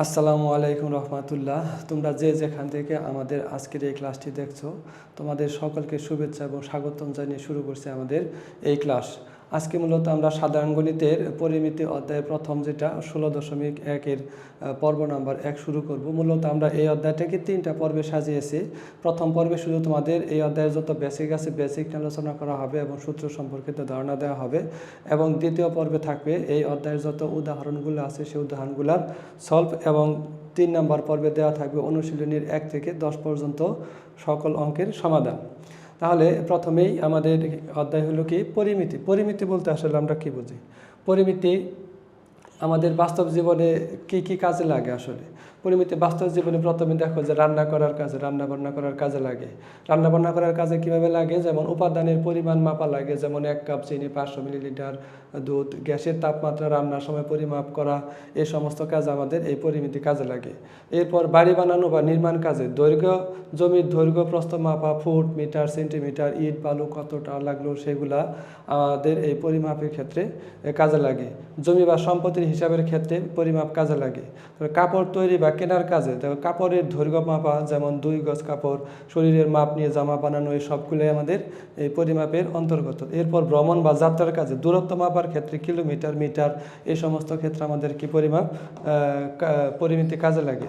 আসসালামু আলাইকুম রহমতুল্লাহ। তোমরা যে যেখান থেকে আমাদের আজকের এই ক্লাসটি দেখছো, তোমাদের সকলকে শুভেচ্ছা এবং স্বাগতম জানিয়ে শুরু করছি আমাদের এই ক্লাস। আজকে মূলত আমরা সাধারণ গণিতের পরিমিতি অধ্যায়ের প্রথম যেটা 16.1-এর পর্ব নাম্বার 1 শুরু করব। মূলত আমরা এই অধ্যায়টাকে 3টা পর্বে সাজিয়েছি। প্রথম পর্বে শুধু তোমাদের এই অধ্যায়ের যত বেসিক আছে বেসিক আলোচনা করা হবে এবং সূত্র সম্পর্কিত ধারণা দেওয়া হবে, এবং দ্বিতীয় পর্বে থাকবে এই অধ্যায়ের যত উদাহরণগুলো আছে সেই উদাহরণগুলোর সলভ, এবং 3 নম্বর পর্বে দেওয়া থাকবে অনুশীলনীর 1 থেকে 10 পর্যন্ত সকল অঙ্কের সমাধান। তাহলে প্রথমেই আমাদের অধ্যায় হলো কি পরিমিতি। পরিমিতি বলতে আসলে আমরা কি বুঝি? পরিমিতি আমাদের বাস্তব জীবনে কি কাজে লাগে? আসলে পরিমিতি বাস্তব জীবনে প্রথমে দেখো যে রান্না বান্না করার কাজে লাগে। রান্না বান্না করার কাজে কিভাবে লাগে? যেমন উপাদানের পরিমাণ মাপা লাগে, যেমন 1 কাপ চিনি, 500 মিলিলিটার দুধ, গ্যাসের তাপমাত্রা রান্নার সময় পরিমাপ করা, এই সমস্ত কাজ আমাদের এই পরিমিতি কাজে লাগে। এরপর বাড়ি বানানো বা নির্মাণ কাজে জমির দৈর্ঘ্য প্রস্থ মাপা, ফুট, মিটার, সেন্টিমিটার, ইট বালু কতটা লাগলো সেগুলা আমাদের এই পরিমাপের ক্ষেত্রে কাজে লাগে। জমি বা সম্পত্তির হিসাবের ক্ষেত্রে পরিমাপ কাজে লাগে। কাপড় তৈরি বা কেনার কাজে কাপড়ের দৈর্ঘ্য মাপা, যেমন 2 গজ কাপড়, শরীরের মাপ নিয়ে জামা বানানো, এই সবগুলোই আমাদের এই পরিমাপের অন্তর্গত। এরপর ভ্রমণ বা যাত্রার কাজে দূরত্ব মাপার ক্ষেত্রে কিলোমিটার, মিটার, এই সমস্ত ক্ষেত্রে আমাদের কি পরিমিতি কাজে লাগে।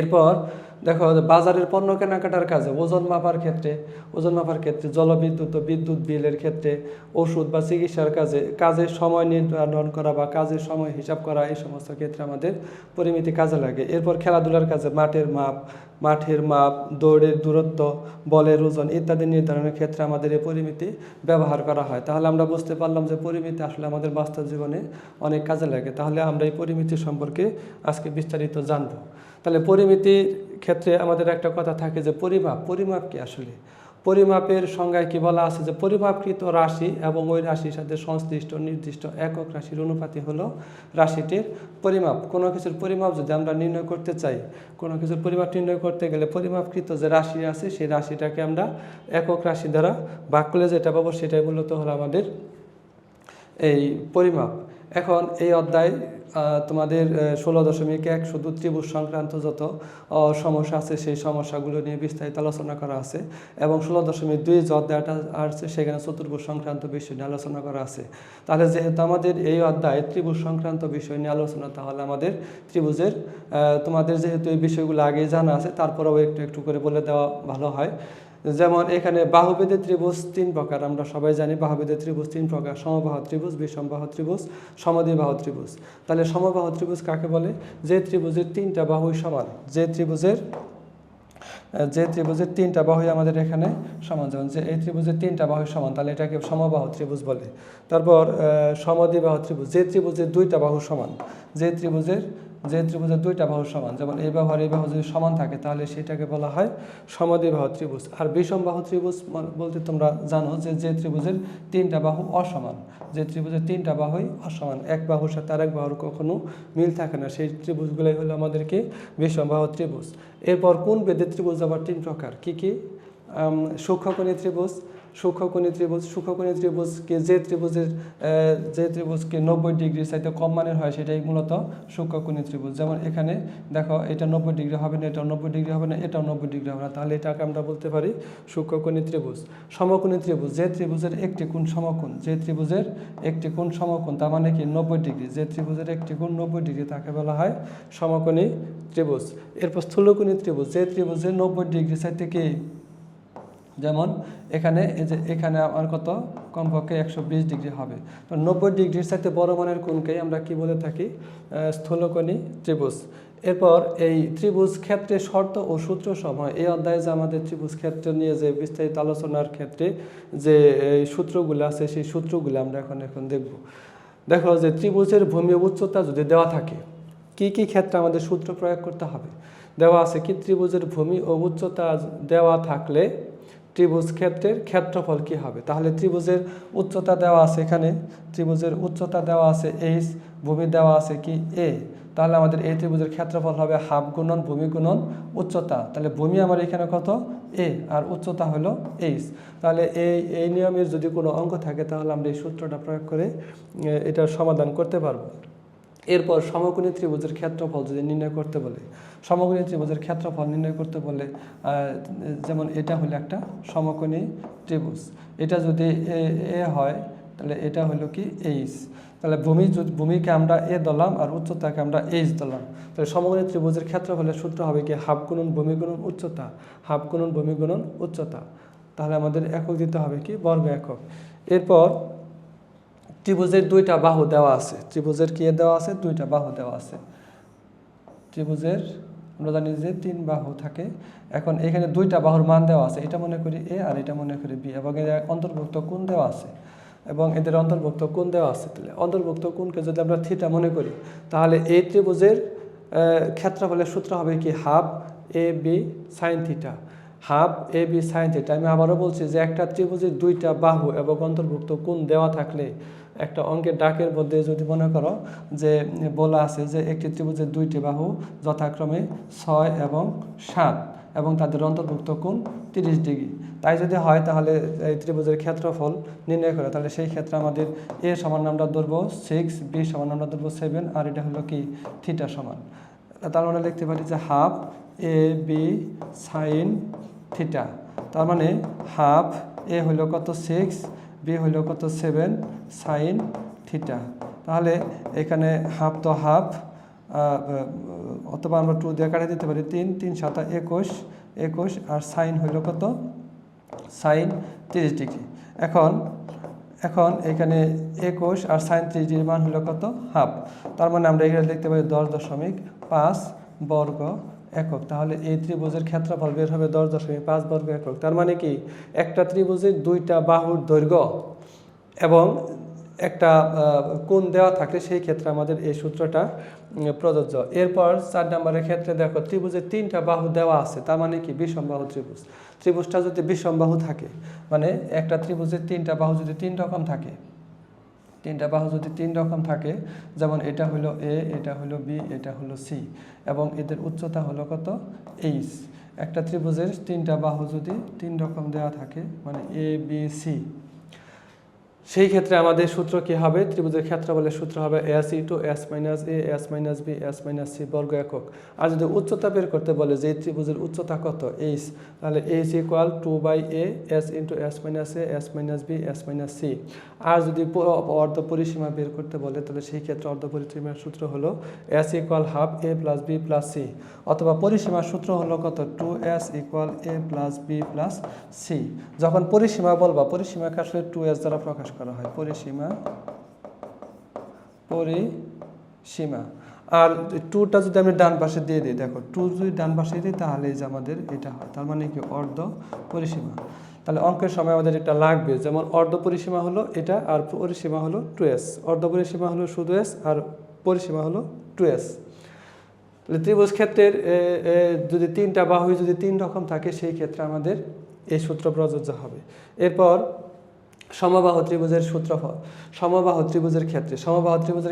এরপর দেখো বাজারের পণ্য কেনাকাটার কাজে ওজন মাপার ক্ষেত্রে জলবিদ্যুৎ ও বিদ্যুৎ বিলের ক্ষেত্রে, ওষুধ বা চিকিৎসার কাজের সময় নির্ধারণ করা বা কাজের সময় হিসাব করা, এই সমস্ত ক্ষেত্রে আমাদের পরিমিতি কাজে লাগে। এরপর খেলাধুলার কাজে মাঠের মাপ, দৌড়ের দূরত্ব, বলের ওজন ইত্যাদি নির্ধারণের ক্ষেত্রে আমাদের এই পরিমিতি ব্যবহার করা হয়। তাহলে আমরা বুঝতে পারলাম যে পরিমিতি আসলে আমাদের বাস্তব জীবনে অনেক কাজে লাগে। তাহলে আমরা এই পরিমিতি সম্পর্কে আজকে বিস্তারিত জানব। তাহলে পরিমিতির ক্ষেত্রে আমাদের একটা কথা থাকে যে পরিমাপ কি? আসলে পরিমাপের সংজ্ঞায় কি বলা আছে? যে পরিমাপকৃত রাশি এবং ওই রাশির সাথে সংশ্লিষ্ট নির্দিষ্ট একক রাশির অনুপাতই হলো রাশিটির পরিমাপ। কোনো কিছুর পরিমাপ যদি আমরা নির্ণয় করতে চাই, কোনো কিছুর পরিমাপ নির্ণয় করতে গেলে পরিমাপকৃত যে রাশি আছে সেই রাশিটাকে আমরা একক রাশি দ্বারা ভাগ করলে যেটা পাবো সেটাই মূলত হলো আমাদের এই পরিমাপ। এখন এই অধ্যায় তোমাদের 16.1 শুধু ত্রিভুজ সংক্রান্ত যত সমস্যা আছে সেই সমস্যাগুলো নিয়ে বিস্তারিত আলোচনা করা আছে, এবং 16.2 যে অধ্যায়টা আছে সেখানে চতুর্ভুজ সংক্রান্ত বিষয় নিয়ে আলোচনা করা আছে। তাহলে যেহেতু আমাদের এই অধ্যায় ত্রিভুজ সংক্রান্ত বিষয় নিয়ে আলোচনা, তাহলে আমাদের ত্রিভুজের তোমাদের যেহেতু এই বিষয়গুলো আগেই জানা আছে, তারপরেও একটু একটু করে বলে দেওয়া ভালো হয়। যেমন এখানে বাহুবেদের ত্রিভুজ 3 প্রকার, আমরা সবাই জানি বাহুবেদের ত্রিভুজ 3 প্রকার: সমবাহু ত্রিভুজ, বিষমবাহু ত্রিভুজ, সমদ্বিবাহু ত্রিভুজ। তাহলে সমবাহু ত্রিভুজ কাকে বলে? যে ত্রিভুজের 3টা বাহুই সমান, যে ত্রিভুজের 3টা বাহুই আমাদের এখানে সমান, যেমন যে এই ত্রিভুজের 3টা বাহুই সমান, তাহলে এটাকে সমবাহু ত্রিভুজ বলে। তারপর সমদ্বিবাহু ত্রিভুজ, যে ত্রিভুজের 2টা বাহু সমান, যে ত্রিভুজের 2টা বাহু সমান, যেমন এই বাহু আর এই বাহু যদি সমান থাকে তাহলে সেটাকে বলা হয় সমদ্বিবাহু ত্রিভুজ। আর বিষমবাহু ত্রিভুজ বলতে তোমরা জানো যে ত্রিভুজের 3টা বাহু অসমান, যে ত্রিভুজের 3টা বাহুই অসমান, এক বাহুর সাথে আরেক বাহুর কখনো মিল থাকে না, সেই ত্রিভুজগুলোই হলো আমাদেরকে বিষমবাহু ত্রিভুজ। এরপর কোণ বেদের ত্রিভুজ আবার 3 প্রকার। কি? সূক্ষ্মকোণী ত্রিভুজ, সূক্ষ্মকোণী ত্রিভুজকে যে ত্রিভুজকে 90 ডিগ্রির চাইতে কম মানের হয় সেটাই মূলত সূক্ষ্মকোণী ত্রিভুজ। যেমন এখানে দেখো এটা 90 ডিগ্রি হবে না, এটাও 90 ডিগ্রি হবে না, এটাও 90 ডিগ্রি হবে না, তাহলে এটাকে আমরা বলতে পারি সূক্ষ্মকোণী ত্রিভুজ। সমকোণী ত্রিভুজ, যে ত্রিভুজের একটি কোণ সমকোণ, তার মানে কি 90 ডিগ্রি, যে ত্রিভুজের একটি কোণ 90 ডিগ্রি তাকে বলা হয় সমকোণী ত্রিভুজ। এরপর স্থূলকোণী ত্রিভুজ, যে ত্রিভুজের 90 ডিগ্রি চাইতে কি, যেমন এখানে আমার কত কমপক্ষে 120 ডিগ্রি হবে, তো 90 ডিগ্রির সাথে বড় মানের কোণকেই আমরা কি বলে থাকি? স্থূলকোণী ত্রিভুজ। এরপর এই ত্রিভুজ ক্ষেত্রে শর্ত ও সূত্র সমূহ, এই অধ্যায়ে যে আমাদের ত্রিভুজ ক্ষেত্র নিয়ে যে বিস্তারিত আলোচনার ক্ষেত্রে যে সূত্রগুলো আছে সেই সূত্রগুলো আমরা এখন দেখব। দেখো যে ত্রিভুজের ভূমি উচ্চতা যদি দেওয়া থাকে, কি ক্ষেত্রে আমাদের সূত্র প্রয়োগ করতে হবে? দেওয়া আছে কি ত্রিভুজের ভূমি ও উচ্চতা দেওয়া থাকলে ত্রিভুজ ক্ষেত্রের ক্ষেত্রফল কি হবে? তাহলে ত্রিভুজের উচ্চতা দেওয়া আছে, এখানে ত্রিভুজের উচ্চতা দেওয়া আছে h, ভূমি দেওয়া আছে কি a, তাহলে আমাদের এই ত্রিভুজের ক্ষেত্রফল হবে হাফ গুণন ভূমি গুণন উচ্চতা। তাহলে ভূমি আমার এখানে কত? a, আর উচ্চতা হলো h। তাহলে এই নিয়মের যদি কোনো অঙ্ক থাকে তাহলে আমরা এই সূত্রটা প্রয়োগ করে এটার সমাধান করতে পারবো। এরপর সমকোণী ত্রিভুজের ক্ষেত্রফল যদি নির্ণয় করতে বলে, সমকোণী ত্রিভুজের ক্ষেত্রফল নির্ণয় করতে বলে, যেমন এটা হলো একটা সমকোণী ত্রিভুজ, এটা যদি এ হয় তাহলে এটা হলো কি এইচ, তাহলে ভূমিকে আমরা এ ধরলাম আর উচ্চতাকে আমরা এইচ ধরলাম, তাহলে সমকোণী ত্রিভুজের ক্ষেত্রফলের সূত্র হবে কি হাফ গুণন ভূমি গুণন উচ্চতা, হাফ গুণন ভূমি গুণন উচ্চতা, তাহলে আমাদের একক দিতে হবে কি বর্গ একক। এরপর ত্রিভুজের দুইটা বাহু দেওয়া আছে, ত্রিভুজের কি দেওয়া আছে, দুইটা বাহু দেওয়া আছে, ত্রিভুজের আমরা জানি যে 3 বাহু থাকে। এখন এখানে দুইটা বাহুর মান দেওয়া আছে, এটা মনে করি এ আর এটা মনে করি বি, এবং এর অন্তর্ভুক্ত কোণ দেওয়া আছে, এবং এদের অন্তর্ভুক্ত কোণ দেওয়া আছে। তাহলে অন্তর্ভুক্ত কোণকে যদি আমরা থিটা মনে করি, তাহলে এই ত্রিভুজের ক্ষেত্রফলের সূত্র হবে কি half A B sine theta, half A B sine theta. আমি আবারও বলছি যে একটা ত্রিভুজের দুইটা বাহু এবং অন্তর্ভুক্ত কোণ দেওয়া থাকলে, একটা অঙ্কের ডাকের মধ্যে যদি মনে করো যে বলা আছে যে একটি ত্রিভুজের দুইটি বাহু যথাক্রমে 6 এবং 7 এবং তাদের অন্তর্ভুক্ত কোণ 30 ডিগ্রি, তাই যদি হয় তাহলে এই ত্রিভুজের ক্ষেত্রফল নির্ণয় করে, তাহলে সেই ক্ষেত্রে আমাদের এ সমান আমরা ধরবো 6, বি সমান আমরা ধরবো 7, আর এটা হলো কি থিটা সমান, তার মানে লিখতে পারি যে half A B sine theta, তার মানে হাফ এ হলো কত 6, বি হলো কত 7 সাইন থিটা। তাহলে এখানে হাফ তো হাফ, অথবা আমরা 2 দিয়ে কাটিয়ে দিতে পারি, 3, 3 7 21, আর সাইন হইল কত সাইন 30 ডিগ্রি। এখন এখানে 21 আর সাইন 30 ডিগ্রির মান হলো কত হাফ, তার মানে আমরা এখানে লিখতে পারি 10.5 বর্গ একক। তাহলে এই ত্রিভুজের ক্ষেত্রফল বের হবে 10.5 বর্গ একক। তার মানে কি একটা ত্রিভুজের দুইটা বাহুর দৈর্ঘ্য এবং একটা কোণ দেওয়া থাকলে সেই ক্ষেত্রে আমাদের এই সূত্রটা প্রযোজ্য। এরপর 4 নম্বরের ক্ষেত্রে দেখো ত্রিভুজের 3টা বাহু দেওয়া আছে, তার মানে কি বিষমবাহু ত্রিভুজ। ত্রিভুজটা যদি বিষমবাহু থাকে, মানে একটা ত্রিভুজের 3টা বাহু যদি 3 রকম থাকে, 3টা বাহু যদি 3 রকম থাকে, যেমন এটা হলো এ, এটা হলো বি, এটা হলো সি, এবং এদের উচ্চতা হলো কত এইচ। একটা ত্রিভুজের 3টা বাহু যদি 3 রকম দেওয়া থাকে, মানে এ বি সি, সেই ক্ষেত্রে আমাদের সূত্র কি হবে, ত্রিভুজের ক্ষেত্রফলের সূত্র হবে S into S minus A S minus B S minus C বর্গ একক। আর যদি উচ্চতা বের করতে বলে যে ত্রিভুজের উচ্চতা কত এইচ, তাহলে h equal 2/a s into S minus A S minus B S minus c. আর যদি অর্ধ পরিসীমা বের করতে বলে, তাহলে সেই ক্ষেত্রে অর্ধ পরিসীমার সূত্র হলো এস ইকুয়াল হাফ এ প্লাস বি প্লাস সি, অথবা পরিসীমার সূত্র হলো কত 2s ইকুয়াল এ প্লাস বি প্লাস সি। যখন পরিসীমা বলবা, পরিসীমাকে আসলে 2s দ্বারা প্রকাশ করা হয়, পরিসীমা। আর 2টা যদি আমি ডান পাশে দিয়ে দিই, দেখো 2 যদি ডান পাশে দিই তাহলে যে আমাদের এটা হয়, তার মানে কি অর্ধ পরিসীমা। তাহলে অঙ্কের সময় আমাদের এটা লাগবে, যেমন অর্ধ পরিসীমা হলো এটা আর পরিসীমা হলো 2s, অর্ধ পরিসীমা হলো শুধু s আর পরিসীমা হলো 2s। তাহলে ত্রিভুজ ক্ষেত্রের যদি 3টা বাহু যদি 3 রকম থাকে, সেই ক্ষেত্রে আমাদের এই সূত্র প্রযোজ্য হবে। এরপর সমবাহু ত্রিভুজের সূত্রফল। সমবাহু ত্রিভুজের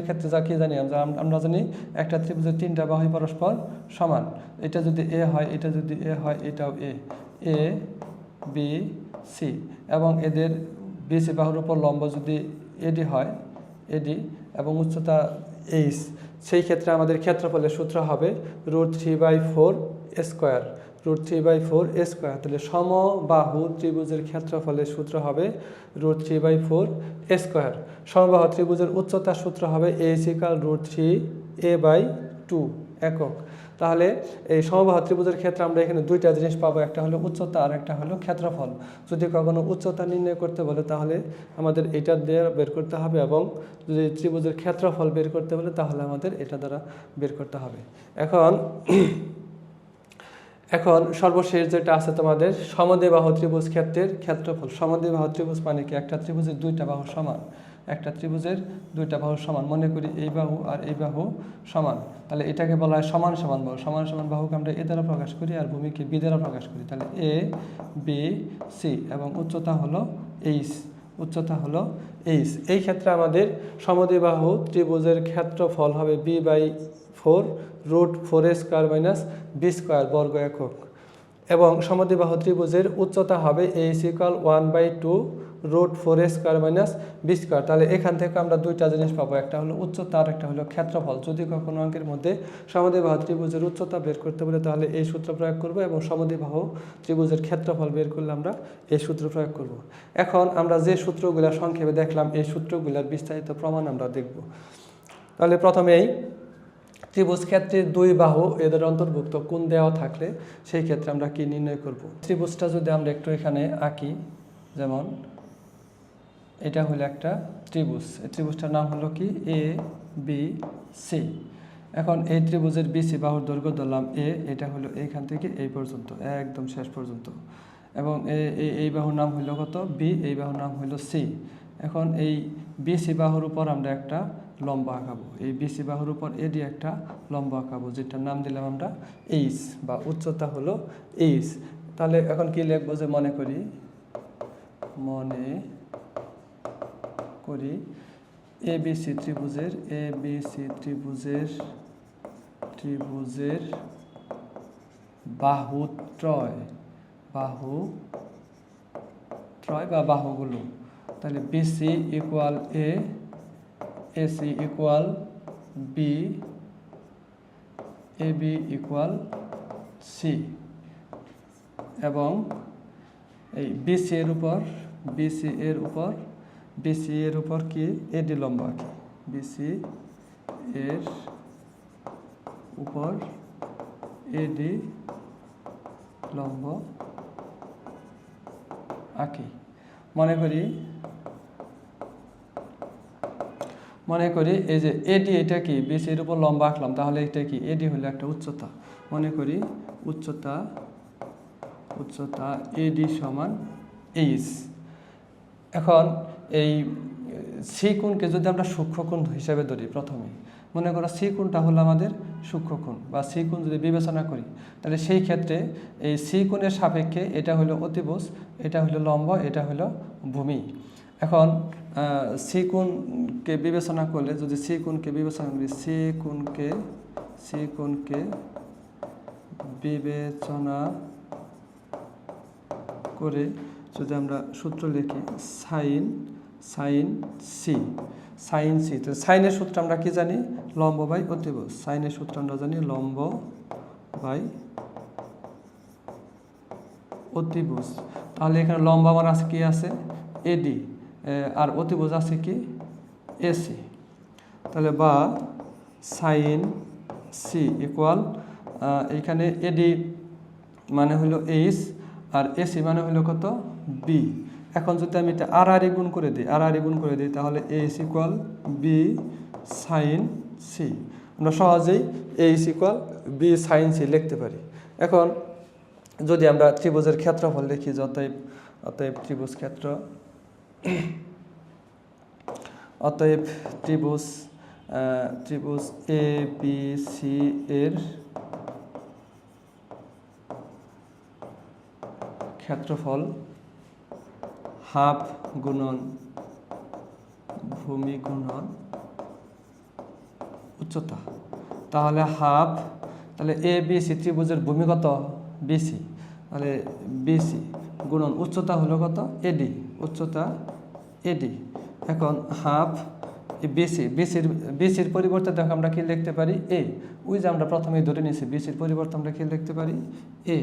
ক্ষেত্রে যা কি জানি আমরা জানি একটা ত্রিভুজের 3টা বাহু পরস্পর সমান, এটা যদি এ হয়, এটা যদি এ হয়, এটাও এ বি সি, এবং এদের বিসি বাহুর উপর লম্ব যদি এডি হয়, এডি, এবং উচ্চতা এইচ, সেই ক্ষেত্রে আমাদের ক্ষেত্রফলের সূত্র হবে √3/4 স্কোয়ার, √3/4 স্কোয়ার। তাহলে সমবাহু ত্রিভুজের ক্ষেত্রফলের সূত্র হবে √3/4 স্কোয়ার। সমবাহু ত্রিভুজের উচ্চতার সূত্র হবে h ইকুয়াল √3a/2 একক। তাহলে এই সমবাহু ত্রিভুজের ক্ষেত্রে আমরা এখানে দুইটা জিনিস পাবো, একটা হলো উচ্চতা আর একটা হলো ক্ষেত্রফল। যদি কখনো উচ্চতা নির্ণয় করতে বলে তাহলে আমাদের এটা দিয়ে বের করতে হবে, এবং যদি ত্রিভুজের ক্ষেত্রফল বের করতে বলে তাহলে আমাদের এটা দ্বারা বের করতে হবে। এখন সর্বশেষ যেটা আছে তোমাদের সমদ্বিবাহু ত্রিভুজ ক্ষেত্রের ক্ষেত্রফল। সমদ্বিবাহু ত্রিভুজ মানে কি একটা ত্রিভুজের 2টা বাহু সমান, একটা ত্রিভুজের 2টা বাহু সমান, মনে করি এই বাহু আর এই বাহু সমান, তাহলে এটাকে বলা হয় সমান সমান বাহু। সমান সমান বাহুকে আমরা এ দ্বারা প্রকাশ করি আর ভূমিকে বি দ্বারা প্রকাশ করি, তাহলে এ বি সি, এবং উচ্চতা হলো এইচ, এই ক্ষেত্রে আমাদের সমদ্বিবাহু ত্রিভুজের ক্ষেত্রফল হবে b/4 √4a square minus b square বর্গ একক, এবং সমদ্বিবাহু ত্রিভুজের উচ্চতা হবে h equal 1/2 √4a² minus b²। তাহলে এখান থেকে আমরা দুইটা জিনিস পাবো, একটা হলো উচ্চতা আর একটা হলো ক্ষেত্রফল। যদি কখনো অঙ্কের মধ্যে সমদ্বিবাহু ত্রিভুজের উচ্চতা বের করতে বলে তাহলে এই সূত্র প্রয়োগ করব, এবং সমদ্বিবাহু ত্রিভুজের ক্ষেত্রফল বের করলে আমরা এই সূত্র প্রয়োগ করব। এখন আমরা যে সূত্রগুলো সংক্ষেপে দেখলাম, এই সূত্রগুলোর বিস্তারিত প্রমাণ আমরা দেখব। তাহলে প্রথমেই ত্রিভুজ ক্ষেত্রের দুই বাহু এদের অন্তর্ভুক্ত কোণ দেওয়া থাকলে সেই ক্ষেত্রে আমরা কি নির্ণয় করব। ত্রিভুজটা যদি আমরা একটু এখানে আঁকি, যেমন এটা হলো একটা ত্রিভুজ, এই ত্রিভুজটার নাম হলো কি ABC। এখন এই ত্রিভুজের BC বাহুর দৈর্ঘ্য ধরলাম A, এটা হলো এইখান থেকে এই পর্যন্ত একদম শেষ পর্যন্ত, এবং এই বাহুর নাম হলো কত B, এই বাহুর নাম হলো C। এখন এই BC বাহুর উপর আমরা একটা লম্ব আঁকাবো, এই BC বাহুর উপর AD একটা লম্ব আঁকাবো, যেটার নাম দিলাম আমরা H, বা উচ্চতা হলো H। তাহলে এখন কি লিখবো, যে মনে করি ABC ত্রিভুজের বাহুত্রয় বা বাহুগুলো। তাহলে BC equal A, AC equal B, AB equal C, এবং এই BC এর উপর কি AD লম্ব আঁকি, BC এর উপর AD লম্ব আঁকি। মনে করি এই যে AD, এটা কি BC এর উপর লম্ব আঁকলাম, তাহলে এটা কি AD হলো একটা উচ্চতা। মনে করি উচ্চতা AD সমান H। এখন এই C কোণকে যদি আমরা সূক্ষ্মকোণ হিসাবে ধরি, প্রথমে মনে করো C কোণটা হলো আমাদের সূক্ষ্মকোণ, বা C কোণ যদি বিবেচনা করি, তাহলে সেই ক্ষেত্রে এই C কোণের সাপেক্ষে এটা হলো অতিভুজ, এটা হলো লম্ব, এটা হলো ভূমি। এখন C কোণকে বিবেচনা করলে, যদি C কোণকে বিবেচনা করি, C কোণকে বিবেচনা করে যদি আমরা সূত্র লিখি সাইন সি, তো সাইনের সূত্র আমরা কি জানি, লম্ব বাই অতিভুজ। সাইনের সূত্র আমরা জানি লম্ব বাই অতিভুজ। তাহলে এখানে লম্ব আমার আছে কি আছে AD, আর অতিভুজ আছে কি AC। তাহলে বা সাইন সি ইকুয়াল এখানে AD মানে হলো H, আর AC মানে হলো কত B। এখন যদি আমি এটা আর গুণ করে দিই, তাহলে H equal B sine C. আমরা সহজেই H equal B sine C লিখতে পারি। এখন যদি আমরা ত্রিভুজের ক্ষেত্রফল লিখি, অতএব ত্রিভুজ ABC এর ক্ষেত্রফল হাফ গুণন ভূমি গুণন উচ্চতা। তাহলে তাহলে ABC ত্রিভুজের ভূমি কত BC, তাহলে BC গুণন উচ্চতা হলো কত AD, এখন হাফ BCর পরিবর্তে দেখো আমরা কি লিখতে পারি A, ওই যে আমরা প্রথমেই ধরে নিয়েছি BCর পরিবর্তে আমরা কি লিখতে পারি A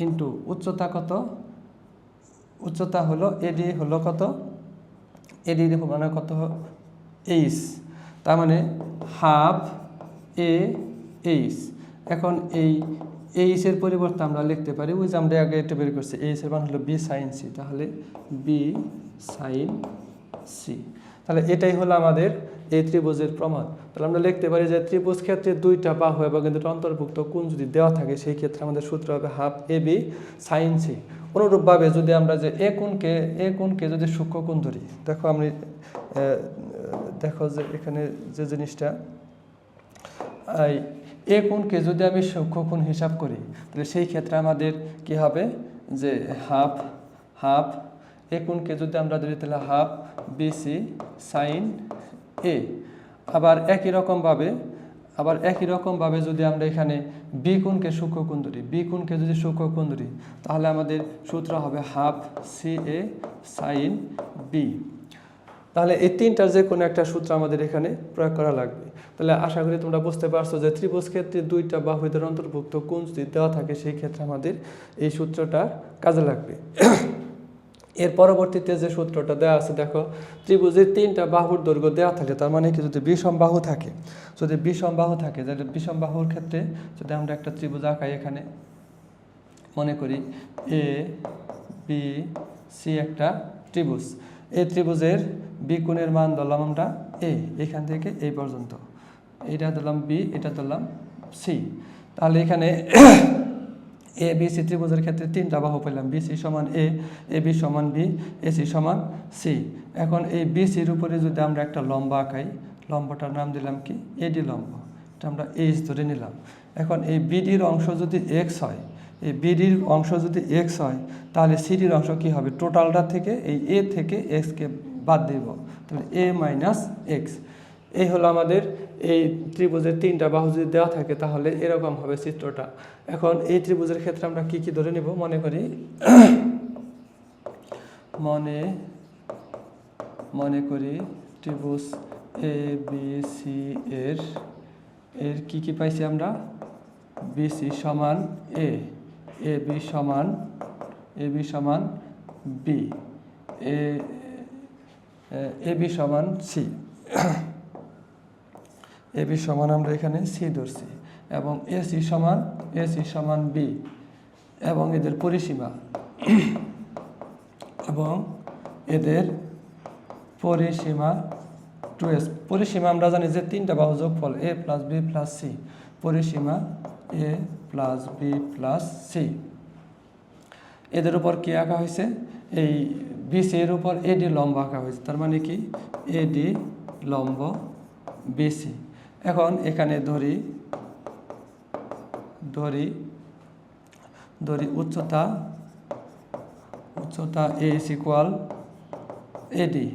ইন্টু উচ্চতা কত, উচ্চতা হলো AD হলো কত, AD মানে কত H, তার মানে হাফ AH। এখন এই H এর পরিবর্তে আমরা লিখতে পারি, ওই যে আমরা আগে এটা বের করছি, H এর মান হলো B সাইন সি, তাহলে B সাইন সি। তাহলে এটাই হলো আমাদের এই ত্রিভুজের প্রমাণ। তাহলে আমরা লিখতে পারি যে ত্রিভুজ ক্ষেত্রে দুইটা বাহু এবং এদের অন্তর্ভুক্ত কোণ যদি দেওয়া থাকে, সেই ক্ষেত্রে আমাদের সূত্র হবে হাফ AB সাইন সি। অনুরূপভাবে যদি আমরা যে এ কোণকে যদি সূক্ষ্মকোণ ধরি, দেখো যে এখানে যে জিনিসটা, এ কোণকে যদি আমি সূক্ষ্মকোণ হিসাব করি, তাহলে সেই ক্ষেত্রে আমাদের কি হবে, যে হাফ এ কোণকে যদি আমরা ধরি, তাহলে হাফ BC সাইন A। আবার একই রকমভাবে আবার একই রকমভাবে যদি আমরা এখানে বি কোণকে সূক্ষ্মকোণ ধরি, বি কোণকে যদি সূক্ষ্মকোণ ধরি তাহলে আমাদের সূত্র হবে হাফ সি এ সাইন বি। তাহলে এই তিনটার যে কোনো একটা সূত্র আমাদের এখানে প্রয়োগ করা লাগবে। তাহলে আশা করি তোমরা বুঝতে পারছো যে ত্রিভুজ ক্ষেত্রে দুইটা বাহুদের অন্তর্ভুক্ত কোণ যদি দেওয়া থাকে সেই ক্ষেত্রে আমাদের এই সূত্রটা কাজে লাগবে। এর পরবর্তীতে যে সূত্রটা দেওয়া আছে দেখো, ত্রিভুজের তিনটা বাহুর দৈর্ঘ্য দেওয়া থাকে, তার মানে কি যদি বিষম বাহু থাকে, যদি বিষম বাহু থাকে, যেটা বিষম বাহুর ক্ষেত্রে যদি আমরা একটা ত্রিভুজ আঁকাই, এখানে মনে করি এ বি সি একটা ত্রিভুজ, এই ত্রিভুজের বি কোণের মান ধরলাম আমরা এ, এখান থেকে এই পর্যন্ত, এটা ধরলাম বি, এটা ধরলাম সি। তাহলে এখানে এ বি সি ত্রিভুজের ক্ষেত্রে তিনটা বাহু পেলাম, বি সি সমান এ বি সমান বি, এ সি সমান সি। এখন এই বি সির উপরে যদি আমরা একটা লম্ব আঁকাই, লম্বটার নাম দিলাম কি এডি লম্ব, এটা আমরা এইচ ধরে নিলাম। এখন এই বিডির অংশ যদি এক্স হয়, এই বিডির অংশ যদি এক্স হয়, তাহলে সিডির অংশ কি হবে, টোটালটা থেকে এই এ থেকে এক্সকে বাদ দিব, তাহলে এ মাইনাস এক্স। এই হলো আমাদের এই ত্রিভুজের তিনটা বাহু যদি দেওয়া থাকে তাহলে এরকম হবে চিত্রটা। এখন এই ত্রিভুজের ক্ষেত্রে আমরা কি কি ধরে নিব, মনে করি মনে করি ত্রিভুজ এ বি সি এর কি কি পাইছি আমরা, বি সি সমান এ, এ বি সমান বি, এ বি সমান সি, এ বি সমান আমরা এখানে সি ধরছি, এবং এসি সমান বি, এবং এদের পরিসীমা টু এস। পরিসীমা আমরা জানি যে তিনটা বাহু যোগফল এ প্লাস বি প্লাস সি, পরিসীমা এ প্লাস বি প্লাস সি। এদের উপর কি আঁকা হয়েছে, এই বিসি এর উপর এডি লম্ব আঁকা হয়েছে, তার মানে কি এডি লম্ব বিসি। এখন এখানে ধরি উচ্চতা এ ইজ ইকুয়াল এডি।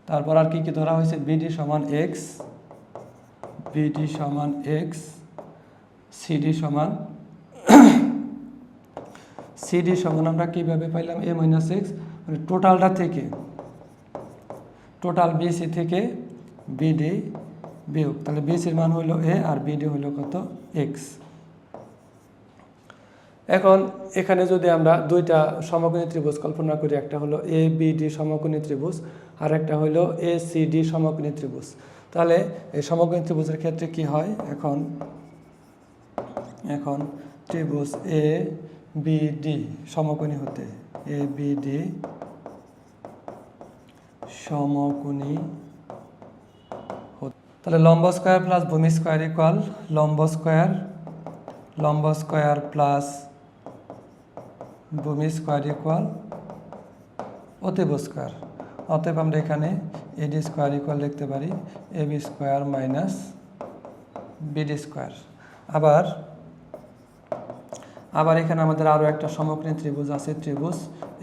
তারপর আর কি কি ধরা হয়েছে, বিডি সমান এক্স, সিডি সমান আমরা কিভাবে পাইলাম এ মাইনাস এক্স, মানে টোটালটা থেকে, টোটাল বিসি থেকে বিডি বিয়োগ, তাহলে বিসির মান হইল এ আর বিডি হইল কত এক্স। এখন এখানে যদি আমরা দুইটা সমকোণী ত্রিভুজ কল্পনা করি, একটা হলো এ বিডি সমকোণী ত্রিভুজ আর একটা হলো এ সিডি সমকোণী ত্রিভুজ, তাহলে এই সমকোণী ত্রিভুজের ক্ষেত্রে কি হয়, এখন ত্রিভুজ এ বিডি সমকোণী হতে, এ বিডি সমকোণী, তাহলে লম্ব স্কয়ার প্লাস ভূমি স্কয়ার ইকুয়াল লম্ব স্কয়ার প্লাস ভূমি স্কয়ার ইকুয়াল অতিভুজ স্কয়ার। অতএব আমরা এখানে এডি স্কয়ার ইকুয়াল লিখতে পারি AB square minus BD square. আবার এখানে আমাদের আরও একটা সমকোণী ত্রিভুজ আছে, ত্রিভুজ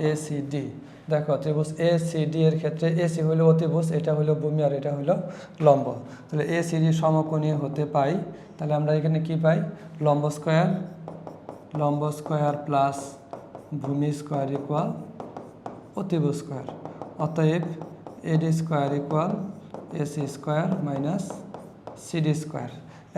এসিডি। দেখো ত্রিভুজ এসিডি এর ক্ষেত্রে এসি হলো অতিভুজ, এটা হলো ভূমি আর এটা হলো লম্ব, তাহলে এসিডি সমকোণী হতে পাই, তাহলে আমরা এখানে কি পাই, লম্ব স্কয়ার প্লাস ভূমি স্কয়ার ইকুয়াল অতিভুজ স্কয়ার। অতএব AD square equal AC square minus CD square.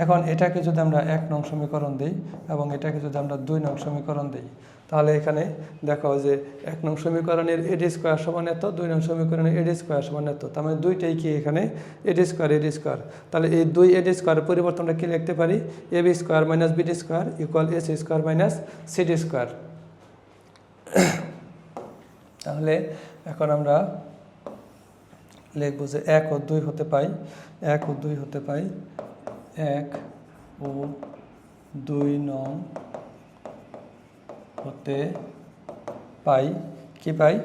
এখন এটাকে যদি আমরা 1 নং সমীকরণ দিই এবং এটাকে যদি আমরা 2 নং সমীকরণ দিই, তাহলে এখানে দেখো যে 1 নং সমীকরণের এডি স্কয়ার সমান এত, 2 নং সমীকরণের এডি স্কয়ার সমান এত, তার মানে দুইটাই কি এখানে এডি স্কয়ার। তাহলে এই 2 এডি স্কয়ারের পরিবর্তে আমরা কি লিখতে পারি, AB square minus BD square equal AC square minus CD square. তাহলে এখন আমরা লিখব যে 1 ও 2 হতে পাই, 1 ও 2 নং হতে পাই, কি পাই,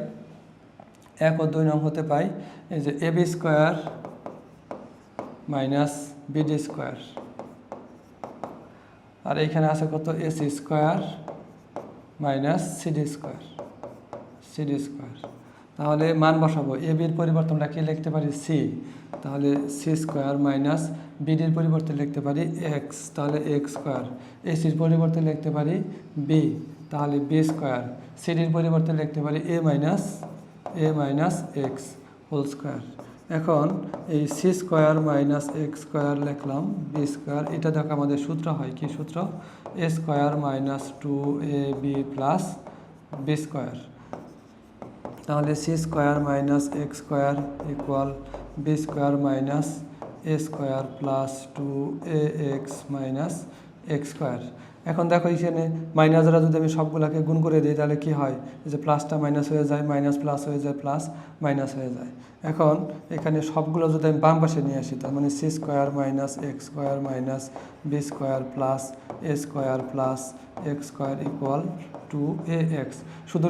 1 ও 2 নং হতে পাই এই যে AB square minus BD square, আর এইখানে আছে কত AC square minus CD square. তাহলে মান বসাবো, এ বির পরিবর্তে আমরা কি লিখতে পারি সি, তাহলে সি স্কয়ার মাইনাস বিডির পরিবর্তে লিখতে পারি এক্স, তাহলে এক্স স্কোয়ার। এসির পরিবর্তে লিখতে পারি বি, তাহলে বি স্কোয়ার। সিডির পরিবর্তে লিখতে পারি a minus x whole square. এখন এই c square minus x square লিখলাম, বি স্কোয়ার। এটা দেখো আমাদের সূত্র হয়, কি সূত্র? A square minus 2ab plus b square. তাহলে c square minus x square equal b square minus a square plus 2ax minus x square. এখন দেখো এখানে মাইনাস দ্বারা যদি আমি সবগুলোকে গুণ করে দিই তাহলে কি হয়, যে প্লাসটা মাইনাস হয়ে যায়, মাইনাস প্লাস হয়ে যায়, প্লাস মাইনাস হয়ে যায়। এখন এখানে সবগুলো যদি আমি বাম পাশে নিয়ে আসি, তার মানে c square minus x square minus b square plus a square plus x square equal 2ax। শুধু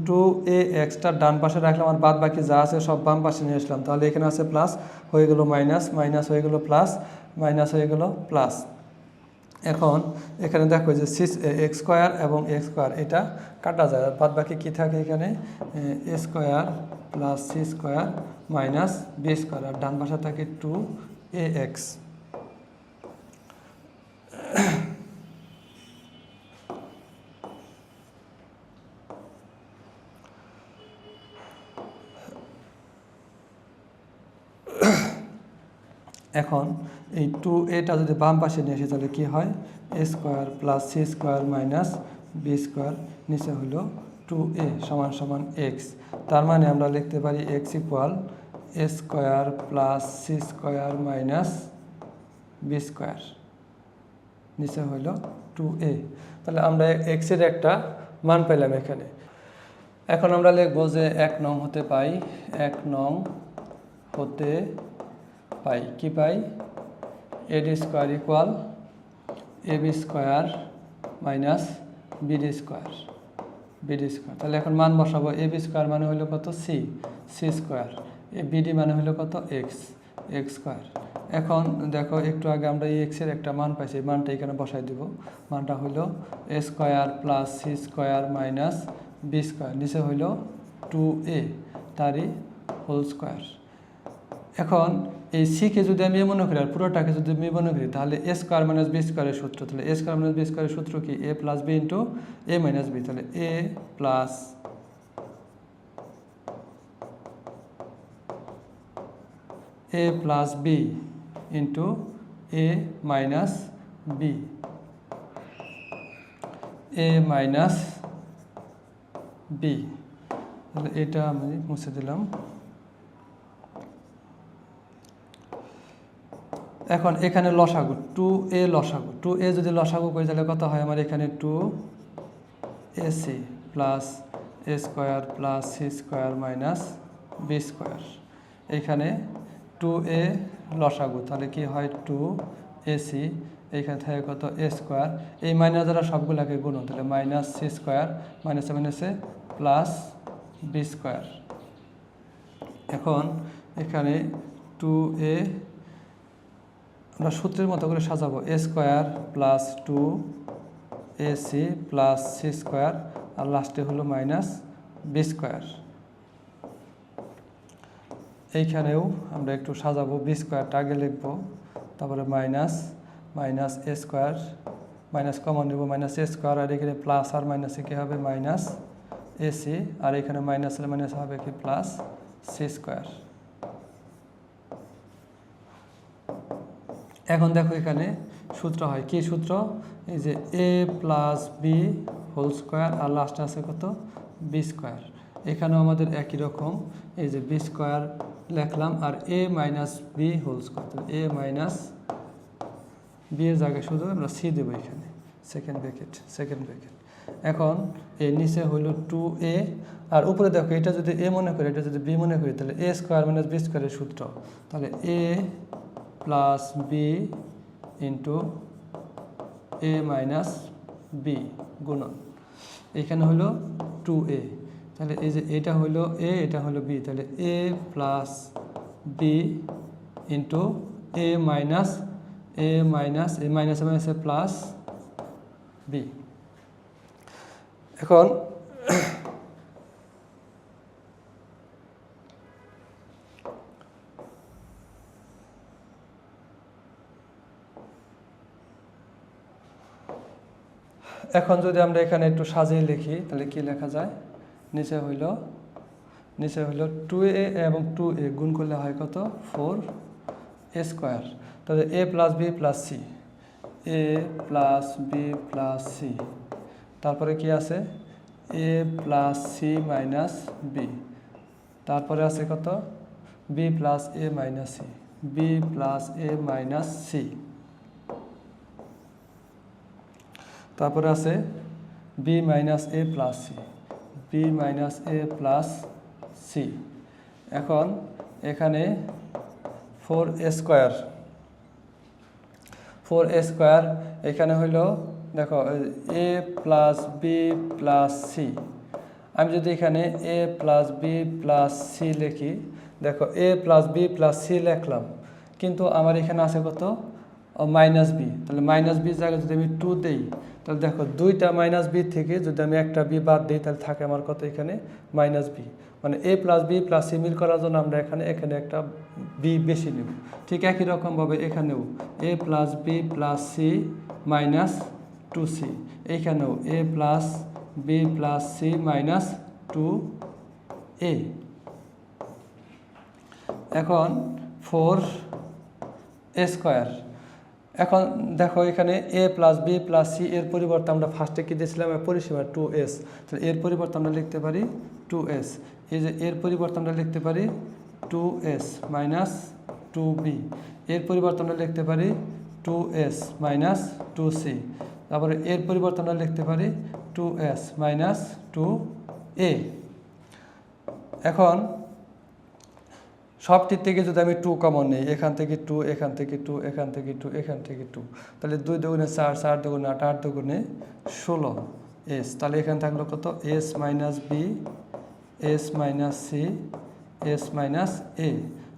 2axটা ডান পাশে রাখলাম, আর বাদ বাকি যা আছে সব বাম পাশে নিয়ে আসলাম। তাহলে এখানে আছে প্লাস, হয়ে গেল মাইনাস, মাইনাস হয়ে গেল প্লাস, মাইনাস হয়ে গেল প্লাস। এখন এখানে দেখো যে এক্স স্কোয়ার এবং এক্স স্কোয়ার এটা কাটা যায়, আর বাদ বাকি কী থাকে এখানে? A square plus C square minus b square, আর ডান পাশে থাকে 2ax। এখন এই 2aটা যদি বাম পাশে নিয়ে আসি তাহলে কী হয়? A square plus C square minus b square, নিচে হলো 2a সমান সমান এক্স। তার মানে আমরা লিখতে পারি x equal a square plus C square minus b square, নিচে হইল 2a। তাহলে আমরা এক্সের একটা মান পেলাম এখানে। এখন আমরা লিখবো যে 1 নং হতে পাই, 1 নং হতে পাই, কি পাই? AD square equal AB square minus BD square, BD square. তাহলে এখন মান বসাবো। এবি স্কোয়ার মানে হলো কত? C, C square. বিডি মানে হলো কত? X, x square. এখন দেখো একটু আগে আমরা এই এক্সের একটা মান পাইছি, মানটা এখানে বসাই দিব। মানটা হলো a square plus C square minus b square, নিচে হইল 2a তারই হোল স্কোয়ার। এখন এই সিকে যদি আমি মনে করি আর পুরোটাকে যদি আমি মনে করি, তাহলে এ স্কোয়ার মাইনাস বি স্কোয়ারের সূত্র। তাহলে এ স্কোয়ার মাইনাস বি স্কোয়ারের সূত্র কি? এ প্লাস বি ইন্টু এ মাইনাস বি। তাহলে এ প্লাস বি ইন্টু এ মাইনাস বি, এ মাইনাস বি। তাহলে এটা আমি মুছে দিলাম। এখন এখানে লসাগু 2a, লসাগু 2a যদি লসাগু করি তাহলে কত হয় আমার? এখানে 2ac plus a square plus C square minus b square. এইখানে 2a লসাগু, তাহলে কি হয়? 2ac, এইখানে থাকে কত? এ স্কোয়ার। এই মাইনাস দ্বারা সবগুলোকে গুণ, তাহলে মাইনাস সি স্কোয়ার মাইনাসে মাইনাসে প্লাস বি স্কোয়ার। এখন এখানে 2a আমরা সূত্রের মতো করে সাজাবো। A square plus 2ac plus C square, আর লাস্টে হলো মাইনাস বি স্কোয়ার। এইখানেও আমরা একটু সাজাবো। বি স্কোয়ারটা আগে লিখবো, তারপরে minus minus a square, minus common নেব, মাইনাস এ স্কোয়ার, আর এখানে প্লাস আর মাইনাসে কী হবে? মাইনাস এসি, আর এখানে মাইনাস হলে মাইনাস হবে কি? Plus C square. এখন দেখো এখানে সূত্র হয়, কি সূত্র? এই যে A plus B whole square, আর লাস্টে আছে কত? B square. এখানেও আমাদের একই রকম, এই যে বি স্কোয়ার লিখলাম, আর A minus B whole square. A minus B এর জায়গায় শুধু আমরা সি দেবো এখানে, সেকেন্ড ব্র্যাকেট। এখন এর নিচে হইল 2a, আর উপরে দেখো এটা যদি এ মনে করি, এটা যদি বি মনে করি, তাহলে এ স্কোয়ার মাইনাস বি স্কোয়ারের সূত্র। তাহলে এ প্লাস বি ইন্টু এ মাইনাস বি গুণন, এখানে হলো 2a। তাহলে এই যে এটা হলো এ, এটা হলো বি, তাহলে এ প্লাস বি ইন্টু এ মাইনাস এ মাইনাসে প্লাস বি। এখন এখন যদি আমরা এখানে একটু সাজিয়ে লিখি তাহলে কি লেখা যায়, নিচে হইল 2a এবং 2a গুণ করলে হয় কত 4a স্কোয়ার। তাহলে a plus B plus C, a plus B plus C, তারপরে কি আছে a plus C minus B, তারপরে আছে কত b plus a minus C, b plus a minus C, তারপরে আছে b minus a plus C, b minus a plus C. এখন এখানে 4a স্কোয়ার এখানে হইল দেখো a plus B plus C. আমি যদি এখানে a plus B plus C লিখি, দেখো a plus B plus C লিখলাম, কিন্তু আমার এখানে আছে কত মাইনাস বি, তাহলে মাইনাস বি জায়গায় যদি আমি 2 দেই, তাহলে দেখো দুইটা মাইনাস বি থেকে যদি আমি একটা বি বাদ দিই তাহলে থাকে আমার কত এখানে মাইনাস বি, মানে a plus B plus c মিল করার জন্য আমরা এখানে একটা বি বেশি নেব। ঠিক একই রকমভাবে এখানেও a plus B plus C minus 2c, এইখানেও a plus B plus C minus 2a। এখন 4a স্কোয়ার, এখন দেখো এখানে a plus B plus C এর পরিবর্তে আমরা ফার্স্টে কি দিয়েছিলাম পরিসীমা 2s, তাহলে এর পরিবর্তে আমরা লিখতে পারি 2s, এই যে এর পরিবর্তে আমরা লিখতে পারি 2s মাইনাস 2b, এর পরিবর্তে আমরা লিখতে পারি 2s মাইনাস 2c, তারপরে এর পরিবর্তে আমরা লিখতে পারি 2s মাইনাস 2a। এখন সবটির থেকে যদি আমি 2 কমন নিই, এখান থেকে 2, এখান থেকে 2, এখান থেকে 2, এখান থেকে 2, তাহলে 2 দুগুণে 4, 4 দুগুণে 8, 8 দুগুণে 16s, তাহলে এখানে থাকলো কত s minus B, s minus C, s minus a,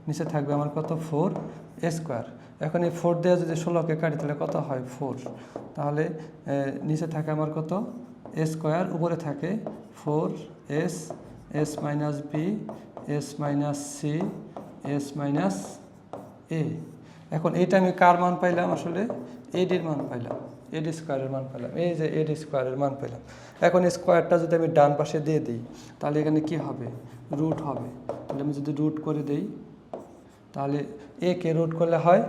নিচে থাকবে আমার কত 4a স্কোয়ার। এখন এই 4 দিয়ে যদি 16কে কাটি তাহলে কত হয় 4, তাহলে নিচে থাকে আমার কত a স্কোয়ার, উপরে থাকে 4s, s minus B, s minus C, s minus a। এখন এইটা আমি কার মান পাইলাম, আসলে এডির মান পাইলাম, এডি স্কোয়ারের মান পেলাম, এই যে এডি স্কোয়ারের মান পেলাম। এখন এই স্কোয়ারটা যদি আমি ডান পাশে দিয়ে দিই তাহলে এখানে কি হবে রুট হবে, তাহলে আমি যদি রুট করে দিই তাহলে a কে রুট করলে হয়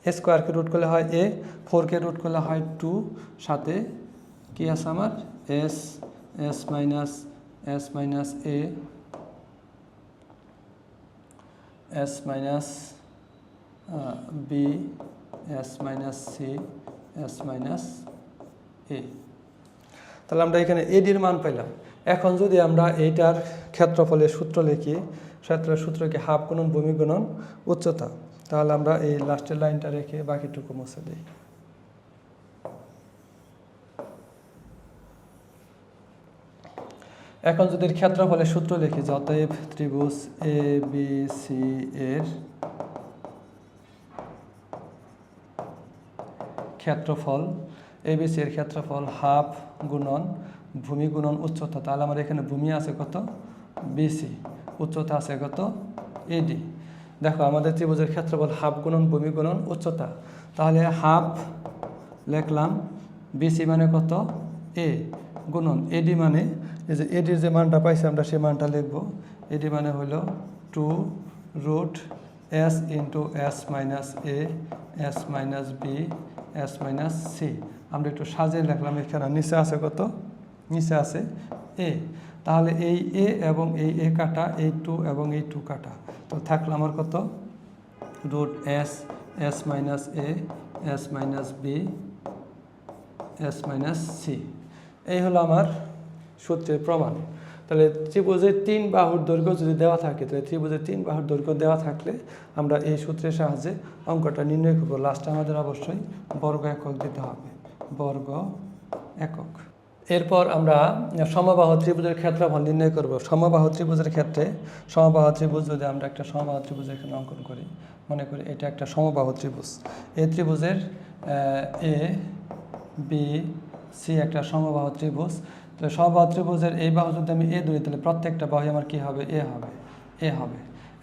a স্কোয়ারকে রুট করলে হয় a, 4কে রুট করলে হয় 2, সাথে কি আছে আমার s minus a, s minus b, s minus C, s minus a। তাহলে আমরা এখানে এডির মান পেলাম। এখন যদি আমরা এইটার ক্ষেত্রফলের সূত্র লিখি, সূত্রকে হাফ গুণন ভূমি গুণন উচ্চতা, তাহলে আমরা এই লাস্টের লাইনটা রেখে বাকিটুকু মুছে দিই। এখন যদি ক্ষেত্রফলের সূত্র লিখি, অতএব ত্রিভুজ এ বি সি এর ক্ষেত্রফল, এবিসি এর ক্ষেত্রফল হাফ গুণন ভূমি গুণন উচ্চতা, তাহলে আমার এখানে ভূমি আছে কত বিসি, উচ্চতা আছে কত এডি। দেখো আমাদের ত্রিভুজের ক্ষেত্রফল হাফ গুণন ভূমি গুণন উচ্চতা, তাহলে হাফ লিখলাম, বিসি মানে কত এ, গুণন এডি মানে এই যে এডির যে মানটা পাইছি আমরা সেই মানটা লিখব। এডি মানে হলো 2√s into s minus A, s minus B, s minus C. আমরা একটু সাজিয়ে লিখলাম, এখানে নিচে আছে কত, নিচে আছে এ, তাহলে এই এ এবং এই এ কাটা, এই 2 এবং এই 2 কাটা, তো থাকলো আমার কত √s, s minus A, s minus B, s minus C. এই হলো আমার সূত্রের প্রমাণ। তাহলে ত্রিভুজের 3 বাহুর দৈর্ঘ্য যদি দেওয়া থাকে, তাহলে ত্রিভুজের 3 বাহুর দৈর্ঘ্য দেওয়া থাকলে আমরা এই সূত্রের সাহায্যে অঙ্কটা নির্ণয় করব। লাস্টে আমাদের অবশ্যই বর্গ একক দিতে হবে, বর্গ একক। এরপর আমরা সমবাহু ত্রিভুজের ক্ষেত্রফল নির্ণয় করব। সমবাহু ত্রিভুজের ক্ষেত্রে সমবাহু ত্রিভুজ যদি আমরা একটা সমবাহু ত্রিভুজ এখানে অঙ্কন করি, মনে করি এটা একটা সমবাহু ত্রিভুজ, এই ত্রিভুজের এ বি সি একটা সমবাহু ত্রিভুজ। তাহলে সমবাহু ত্রিভুজের এই বাহু যদি আমি এ ধরি, তাহলে প্রত্যেকটা বাহু আমার কি হবে এ হবে।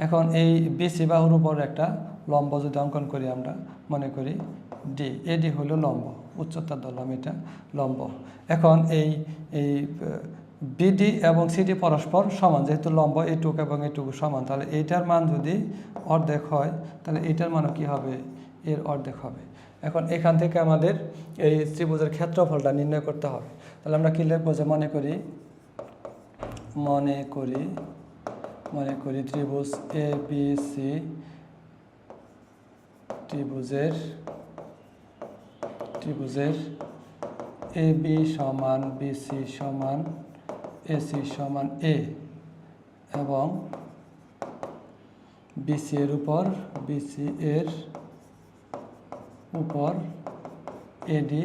এখন এই বিসি বাহুর উপর একটা লম্ব যদি অঙ্কন করি, আমরা মনে করি ডি, এডি হলো লম্ব, উচ্চতা ধরলাম এটা লম্ব। এখন এই বিডি এবং সিডি পরস্পর সমান, যেহেতু লম্ব এইটুকু এবং এইটুকু সমান, তাহলে এইটার মান যদি অর্ধেক হয় তাহলে এইটার মানও কী হবে, এর অর্ধেক হবে। এখন এখান থেকে আমাদের এই ত্রিভুজের ক্ষেত্রফলটা নির্ণয় করতে হবে। তাহলে আমরা কী লিখবো, যে মনে করি ত্রিভুজ এ বি সি, ত্রিভুজের এ বি সমান বিসি সমান এসি সমান এ, এবং বিসি এর উপর এডি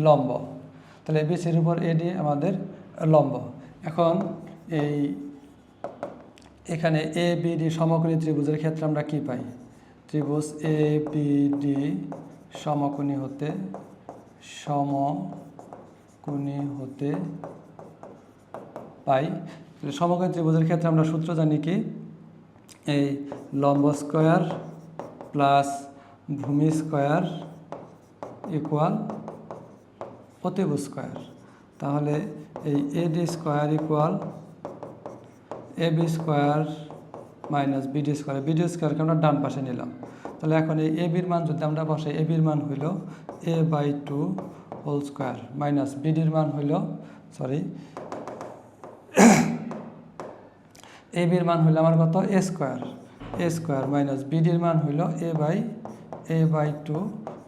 লম্ব। তাহলে বিসির উপর এডি আমাদের লম্ব। এখন এখানে এ বিডি সমকোণী ত্রিভুজের ক্ষেত্রে আমরা কি পাই, ত্রিভুজ এ বিডি সমকোণী হতে পাই। সমকোণী ত্রিভুজের ক্ষেত্রে আমরা সূত্র জানি কি, এই লম্ব স্কয়ার প্লাস ভূমি স্কয়ার ইকুয়াল অতিভুজ স্কয়ার। তাহলে এই AD square equal AB square minus BD square. BD স্কয়ারকে আমরা ডান পাশে নিলাম। তাহলে এখন এই এবির মান যদি আমরা বসাই, এবির মান হইল a/2 হোল স্কয়ার মাইনাস বিডির মান হইল এবির মান হইল আমার কত, এ স্কয়ার মাইনাস বিডির মান হইল a/2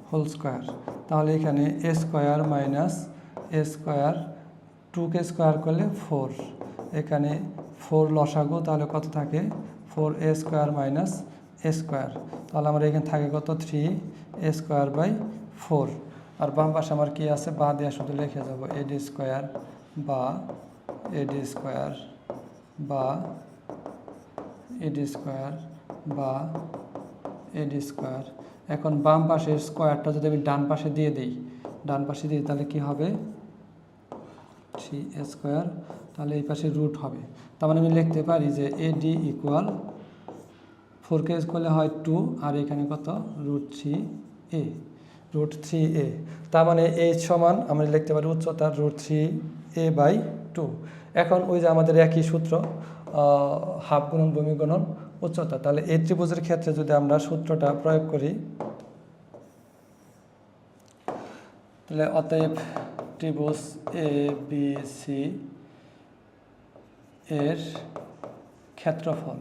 হোল স্কয়ার। তাহলে এখানে A square minus A square, 2কে স্কয়ার করলে 4, এখানে 4 লসাগু, তাহলে কত থাকে, 4a square minus A square. তাহলে আমার এখানে থাকে কত, 3a²/4। আর বাম পাশে আমার কি আছে, বা দিয়ে শুধু লিখে যাব এডি স্কয়ার বা এডি স্কয়ার বা এডি স্কয়ার বা এডি স্কয়ার। এখন বাম পাশের স্কয়ারটা যদি আমি ডান পাশে দিয়ে দিই, তাহলে কি হবে, 3a স্কয়ার, তাহলে এই পাশে রুট হবে। তার মানে আমি লিখতে পারি যে এডি ইকুয়াল 4কে করলে হয় 2, আর এখানে কত, √3a। তার মানে এইচ সমান আমরা লিখতে পারি উচ্চতার √3a/2। এখন ওই যে আমাদের একই সূত্র, হাফ গুণন ভূমি গুণন উচ্চতা। তাহলে এই ত্রিভুজের ক্ষেত্রে যদি আমরা সূত্রটা প্রয়োগ করি, তাহলে অতএব ত্রিভুজ এ বি সি এর ক্ষেত্রফল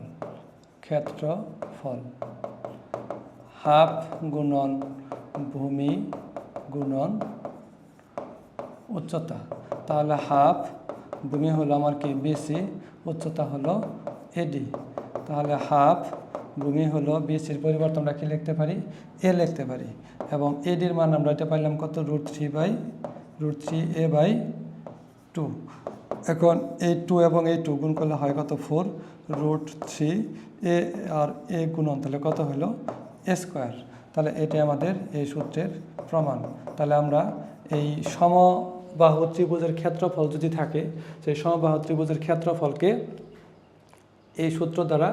হাফ গুণন ভূমি গুণন উচ্চতা। তাহলে হাফ ভূমি হলো আমার কি, বিসি, উচ্চতা হলো এডি। তাহলে হাফ ভূমি হলো বিসির পরিবর্তে আমরা কি লিখতে পারি, এ লিখতে পারি, এবং এডির মান আমরা এটা পাইলাম কত, √3a/2। এখন এই 2 এবং এই 2 গুণ করলে হয় কত, 4, √3a আর এ গুণন, তাহলে কত হলো, এ স্কয়ার। তাহলে এটাই আমাদের এই সূত্রের প্রমাণ। তাহলে আমরা এই সমবাহু ত্রিভুজের ক্ষেত্রফল যদি থাকে, সেই সমবাহু ত্রিভুজের ক্ষেত্রফলকে এই সূত্র দ্বারা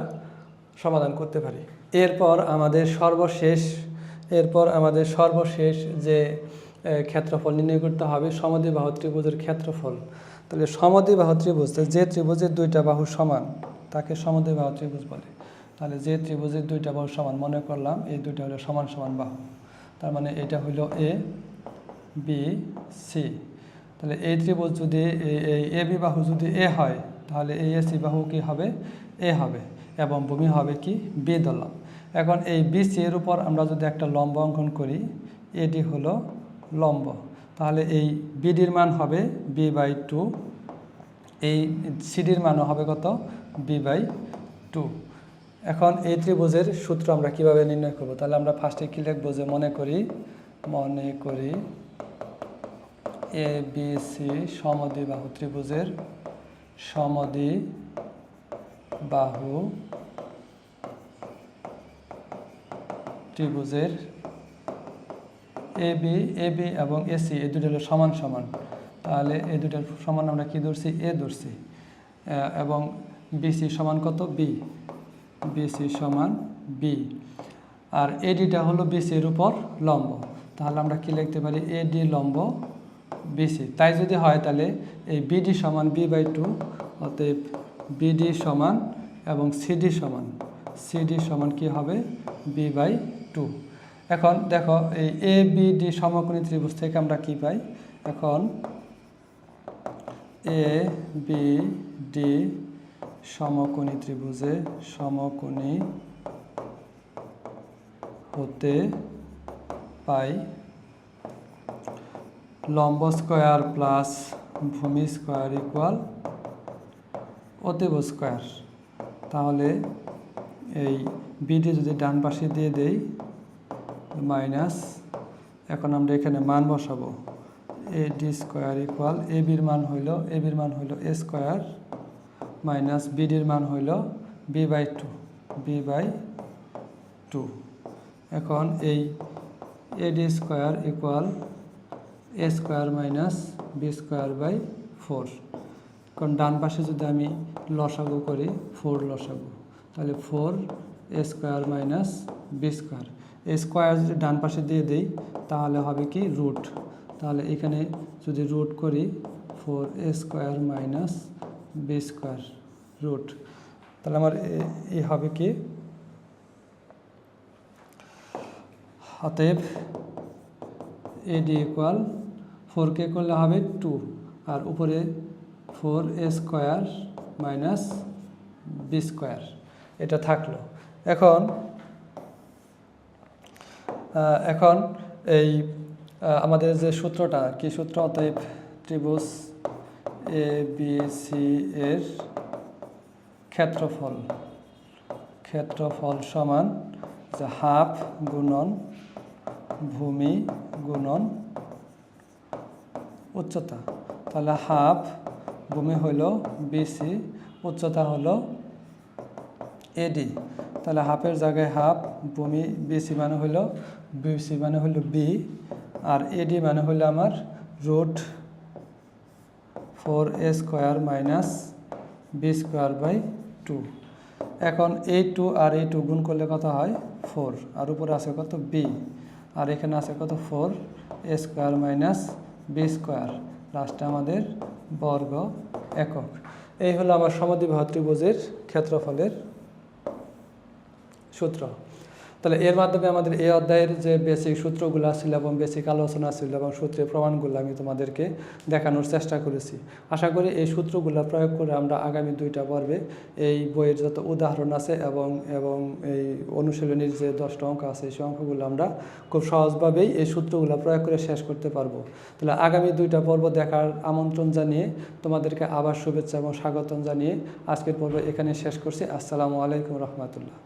সমাধান করতে পারি। এরপর আমাদের সর্বশেষ যে ক্ষেত্রফল নির্ণয় করতে হবে, সমদ্বিবাহু ত্রিভুজের ক্ষেত্রফল। তাহলে সমদ্বিবাহু ত্রিভুজ, যে ত্রিভুজের দুইটা বাহু সমান তাকে সমদ্বিবাহু ত্রিভুজ বলে। তাহলে যে ত্রিভুজের দুইটা বাহু সমান, মনে করলাম এই দুইটা হলো সমান সমান বাহু, তার মানে এটা হলো এ বি সি। তাহলে এই ত্রিভুজ যদি এই এ বি বাহু যদি এ হয়, তাহলে এই এসি বাহু কি হবে, এ হবে, এবং ভূমি হবে কি, বি ধরলাম। এখন এই বিসি এর উপর আমরা যদি একটা লম্ব অঙ্কন করি, এডি হলো লম্ব, তাহলে এই বিডির মান হবে b/2, এই সিডির মানও হবে কত, b/2। এখন এই ত্রিভুজের সূত্র আমরা কিভাবে নির্ণয় করব, তাহলে আমরা ফার্স্টে কি লিখব, যে মনে করি এ বি সি সমদ্বিবাহু ত্রিভুজের এ বি এবং এসি এই দুটো হলো সমান সমান। তাহলে এই দুটোর সমান আমরা কি ধরছি, এ ধরছি, এবং বিসি সমান কত, বিসি সমান বি, আর এডিটা হলো বিসি এর উপর লম্ব। তাহলে আমরা কি লিখতে পারি এডি লম্ব বিসি। তাই যদি হয় তাহলে এই বিডি সমান বি/2, অতএব বিডি সমান এবং সিডি সমান কি হবে বি/2। এখন দেখো এই এ বিডি সমকোণী ত্রিভুজ থেকে আমরা কি পাই, এখন এ বিডি সমকোণী ত্রিভুজে সমকোণী হতে পাই লম্ব স্কয়ার প্লাস ভূমি স্কয়ার ইকুয়াল অতিভুজ স্কয়ার। তাহলে এই বিডি যদি ডান পাশে দিয়ে দেই মাইনাস, এখন আমরা এখানে মান বসাবো এডি স্কয়ার ইকুয়াল এবির মান হইল এ স্কয়ার মাইনাস বিডির মান হইল বি/2। এখন এই এডি স্কয়ার ইকুয়াল এ স্কয়ার মাইনাস বি স্কয়ার/4। কারণ ডান পাশে যদি আমি লসাগু করি 4 লসাগু, তাহলে 4 a square minus b square. এই স্কয়ার যদি ডান পাশে দিয়ে দেই তাহলে হবে কি রুট। তাহলে এখানে যদি রুট করি 4 a square minus b square root, তাহলে আমার এই হবে কি, অতএব এডি ইকুয়াল 4কে করলে হবে 2 আর উপরে 4 a square minus b square, এটা থাকলো। এখন এই আমাদের যে সূত্রটা কি সূত্র, অতএব ত্রিভুজ এ বি সি এর ক্ষেত্রফল সমান যে হাফ গুণন ভূমি গুণন উচ্চতা। তাহলে হাফ ভূমি হইল বিসি, উচ্চতা হলো এডি। তাহলে হাফের জায়গায় হাফ, ভূমি বিসি মানে হইল বি, আর এডি মানে হইল আমার root 4 a square minus B স্কয়ার/2। এখন এই 2 আর এই 2 গুণ করলে কত হয় 4, আর উপরে আছে কত বি, আর এখানে আছে কত 4 a square minus b square, লাস্টে আমাদের বর্গ একক। এই হলো আমার সমদ্বিবাহু ত্রিভুজের ক্ষেত্রফলের সূত্র। তাহলে এর মাধ্যমে আমাদের এই অধ্যায়ের যে বেসিক সূত্রগুলো ছিল এবং বেসিক আলোচনা ছিল এবং সূত্রের প্রমাণগুলো আমি তোমাদেরকে দেখানোর চেষ্টা করেছি। আশা করি এই সূত্রগুলো প্রয়োগ করে আমরা আগামী 2টা পর্বে এই বইয়ের যত উদাহরণ আছে এবং এই অনুশীলনীর যে 10টা অঙ্ক আছে সেই অঙ্কগুলো আমরা খুব সহজভাবেই এই সূত্রগুলো প্রয়োগ করে শেষ করতে পারবো। তাহলে আগামী 2টা পর্ব দেখার আমন্ত্রণ জানিয়ে তোমাদেরকে আবার শুভেচ্ছা এবং স্বাগতম জানিয়ে আজকের পর্ব এখানে শেষ করছি। আসসালামু আলাইকুম রহমতুল্লাহ।